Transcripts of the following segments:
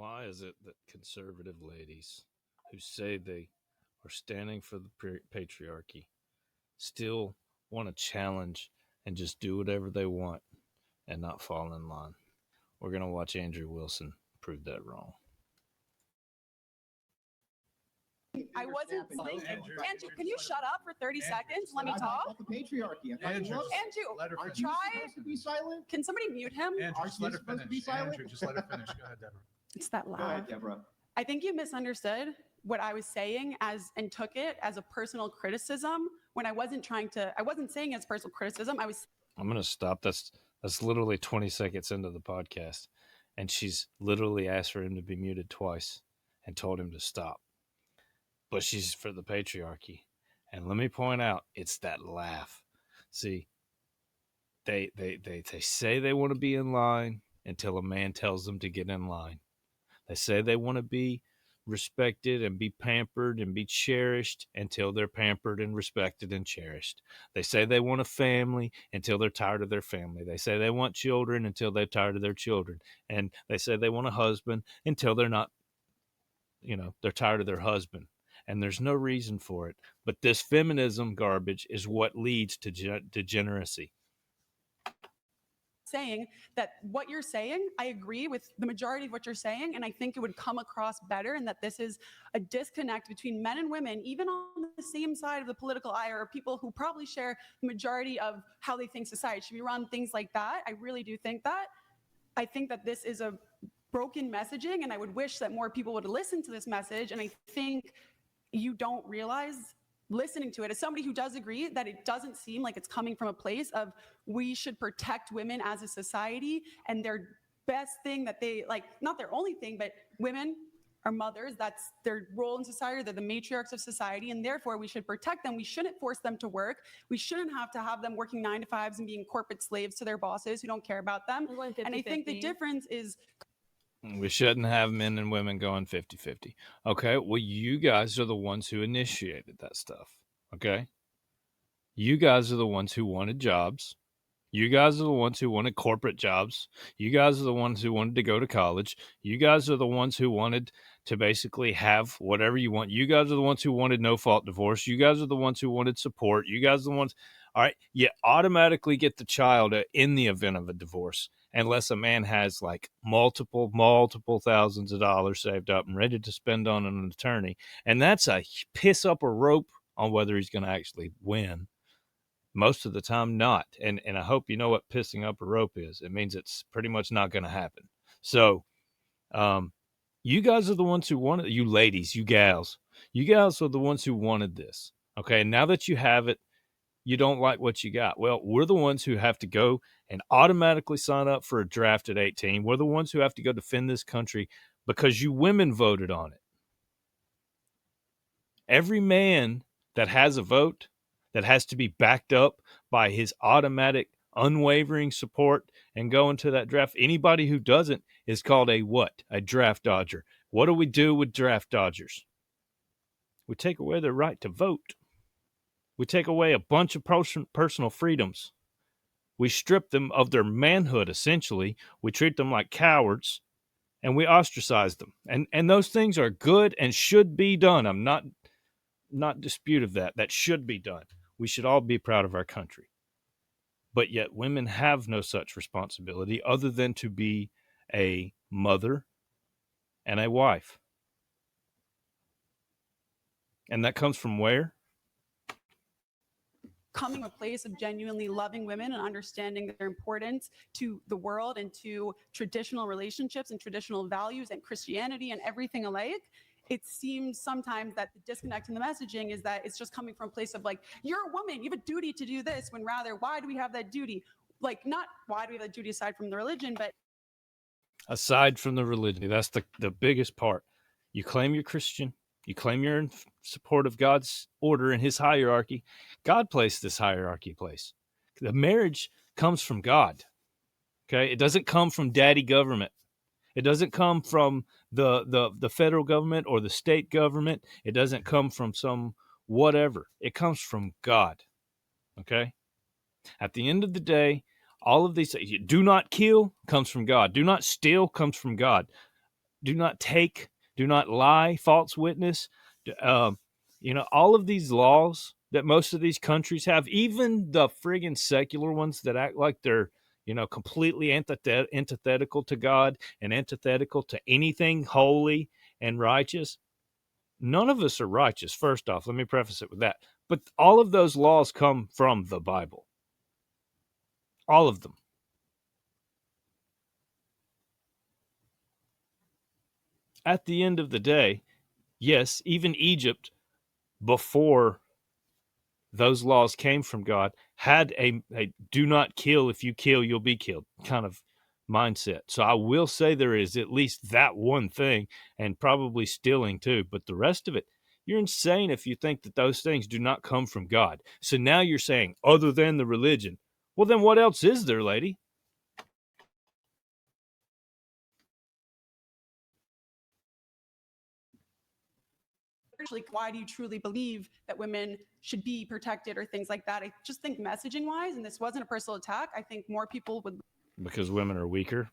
Why is it that conservative ladies who say they are standing for the patriarchy still want to challenge and just do whatever they want and not fall in line? We're going to watch Andrew Wilson prove that wrong. I wasn't saying, Andrew, can you shut up for 30 seconds? Let me talk. The patriarchy. Andrew, aren't you supposed to be silent? Can somebody mute him? Andrew, just let her finish. Andrew, just let her finish. Go ahead, Deborah. It's that loud. Go ahead, Deborah. I think you misunderstood what I was saying and took it as a personal criticism when I wasn't saying it's personal criticism. I'm going to stop. That's literally 20 seconds into the podcast. And she's literally asked for him to be muted twice and told him to stop. But she's for the patriarchy. And let me point out, it's that laugh. See, they say they want to be in line until a man tells them to get in line. They say they want to be respected and be pampered and be cherished until they're pampered and respected and cherished. They say they want a family until they're tired of their family. They say they want children until they're tired of their children. And they say they want a husband until they're not, they're tired of their husband. And there's no reason for it. But this feminism garbage is what leads to degeneracy. Saying that what you're saying, I agree with the majority of what you're saying, and I think it would come across better, and that this is a disconnect between men and women, even on the same side of the political aisle, or people who probably share the majority of how they think society should be run, things like that. I really do think that. I think that this is a broken messaging, and I would wish that more people would listen to this message, and I think you don't realize listening to it, as somebody who does agree that it doesn't seem like it's coming from a place of we should protect women as a society, and their best thing that they like, not their only thing, but women are mothers. That's their role in society. They're the matriarchs of society, and therefore we should protect them. We shouldn't force them to work. We shouldn't have to have them working 9 to 5s and being corporate slaves to their bosses who don't care about them. And I think the difference is we shouldn't have men and women going 50-50. Okay, well, you guys are the ones who initiated that stuff, okay? You guys are the ones who wanted jobs. You guys are the ones who wanted corporate jobs. You guys are the ones who wanted to go to college. You guys are the ones who wanted to basically have whatever you want. You guys are the ones who wanted no-fault divorce. You guys are the ones who wanted support. You guys are the ones, all right, you automatically get the child in the event of a divorce, unless a man has like multiple thousands of dollars saved up and ready to spend on an attorney. And that's a piss up a rope on whether he's going to actually win. Most of the time, not. And I hope you know what pissing up a rope is. It means it's pretty much not going to happen. So you guys are the ones who wanted, you ladies, you gals are the ones who wanted this. Okay, now that you have it, you don't like what you got. Well, we're the ones who have to go and automatically sign up for a draft at 18. We're the ones who have to go defend this country because you women voted on it. Every man that has a vote that has to be backed up by his automatic, unwavering support and go into that draft, anybody who doesn't is called a what? A draft dodger. What do we do with draft dodgers? We take away their right to vote. We take away a bunch of personal freedoms. We strip them of their manhood, essentially. We treat them like cowards, and we ostracize them. And those things are good and should be done. I'm not dispute of that. That should be done. We should all be proud of our country. But yet women have no such responsibility other than to be a mother and a wife. And that comes from where? Coming from a place of genuinely loving women and understanding their importance to the world and to traditional relationships and traditional values and Christianity and everything alike. It seems sometimes that the disconnect in the messaging is that it's just coming from a place of like, you're a woman, you have a duty to do this, when rather, why do we have that duty? Like, not why do we have that duty aside from the religion, but aside from the religion, that's the biggest part. You claim you're Christian. You claim you're in support of God's order and his hierarchy. God placed this hierarchy place. The marriage comes from God. Okay? It doesn't come from daddy government. It doesn't come from the federal government or the state government. It doesn't come from some whatever. It comes from God. Okay? At the end of the day, all of these, do not kill comes from God. Do not steal comes from God. do not take, do not lie, false witness. All of these laws that most of these countries have, even the friggin' secular ones that act like they're, completely antithetical to God and antithetical to anything holy and righteous. None of us are righteous, first off. Let me preface it with that. But all of those laws come from the Bible. All of them. At the end of the day, yes, even Egypt, before those laws came from God, had a do not kill. If you kill, you'll be killed kind of mindset. So I will say there is at least that one thing, and probably stealing too. But the rest of it, you're insane if you think that those things do not come from God. So now you're saying, other than the religion. Well, then what else is there, lady? Why do you truly believe that women should be protected or things like that? I just think messaging wise, and this wasn't a personal attack, I think more people would. Because women are weaker.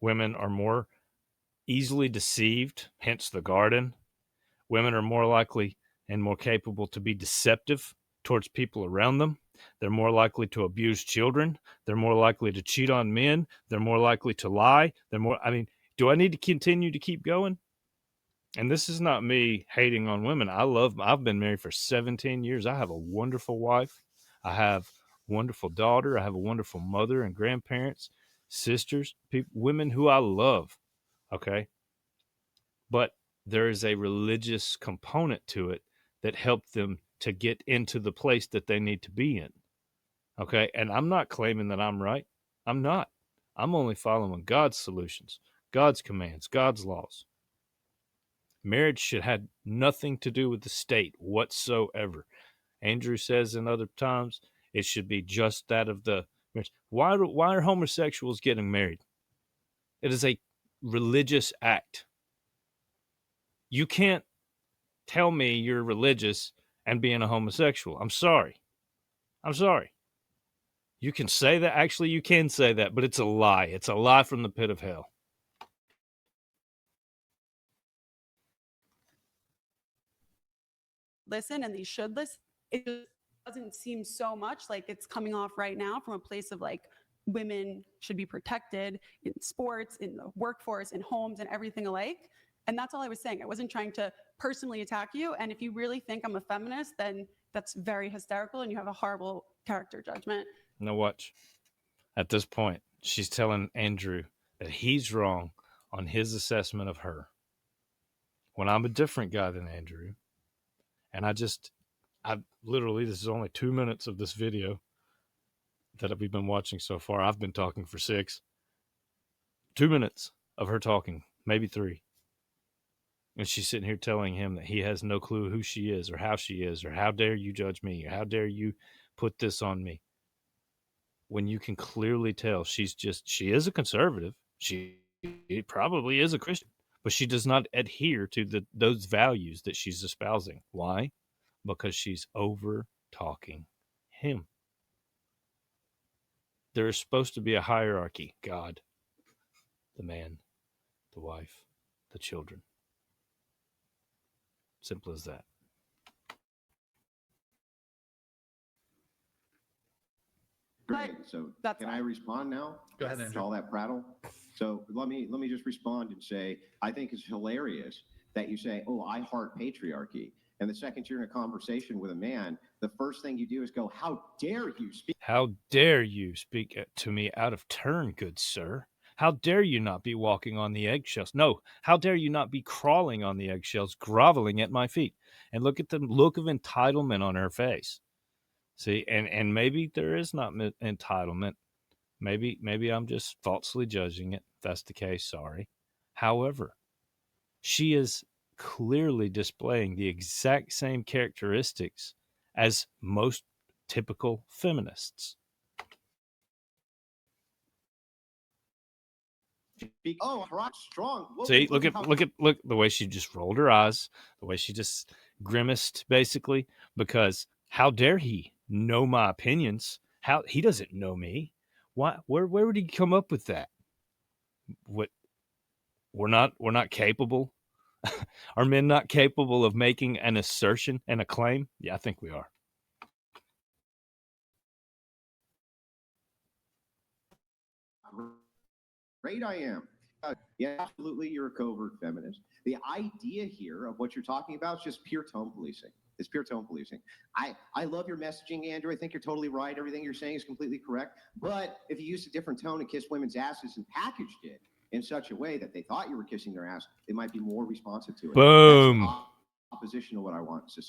Women are more easily deceived, hence the garden. Women are more likely and more capable to be deceptive towards people around them. They're more likely to abuse children. They're more likely to cheat on men. They're more likely to lie. Do I need to continue to keep going? And this is not me hating on women. I've been married for 17 years. I have a wonderful wife. I have a wonderful daughter. I have a wonderful mother and grandparents, sisters, women who I love. Okay. But there is a religious component to it that helped them to get into the place that they need to be in. Okay. And I'm not claiming that I'm right. I'm not. I'm only following God's solutions, God's commands, God's laws. Marriage should have nothing to do with the state whatsoever. Andrew says in other times it should be just that of the marriage. Why are homosexuals getting married? It is a religious act. You can't tell me you're religious and being a homosexual. I'm sorry. You can say that. Actually, you can say that, but it's a lie. It's a lie from the pit of hell. Listen, and they should listen. It just doesn't seem so much like it's coming off right now from a place of like women should be protected in sports, in the workforce, in homes, and everything alike. And that's all I was saying. I wasn't trying to personally attack you. And if you really think I'm a feminist, then that's very hysterical and you have a horrible character judgment. Now watch. At this point, she's telling Andrew that he's wrong on his assessment of her. When I'm a different guy than Andrew, and I literally, this is only 2 minutes of this video that we've been watching so far. I've been talking for 6. 2 minutes of her talking, maybe 3. And she's sitting here telling him that he has no clue who she is or how dare you judge me, or how dare you put this on me. When you can clearly tell she is a conservative. She probably is a Christian, but she does not adhere to those values that she's espousing. Why? Because she's over talking him. There is supposed to be a hierarchy. God, the man, the wife, the children. Simple as that. Great. So can I respond now? Go ahead, To Andrew. all that prattle. So let me just respond and say, I think it's hilarious that you say, oh, I heart patriarchy. And the second you're in a conversation with a man, the first thing you do is go, how dare you speak? How dare you speak to me out of turn, good sir? How dare you not be walking on the eggshells? No, how dare you not be crawling on the eggshells, groveling at my feet? And look at the look of entitlement on her face. See, and maybe there is not entitlement. Maybe I'm just falsely judging it. If that's the case, sorry. However, she is clearly displaying the exact same characteristics as most typical feminists. Oh, strong. See, look the way she just rolled her eyes, the way she just grimaced, basically, because how dare he know my opinions? How he doesn't know me? Why? Where would he come up with that? What we're not capable? Are men not capable of making an assertion and a claim? Yeah, I think we are. Great, I am. Yeah, absolutely, you're a covert feminist. The idea here of what you're talking about is just pure tone policing. It's pure tone policing. I love your messaging, Andrew. I think you're totally right. Everything you're saying is completely correct. But if you used a different tone to kiss women's asses and packaged it in such a way that they thought you were kissing their ass, they might be more responsive to it. Boom. That's opposition to what I want.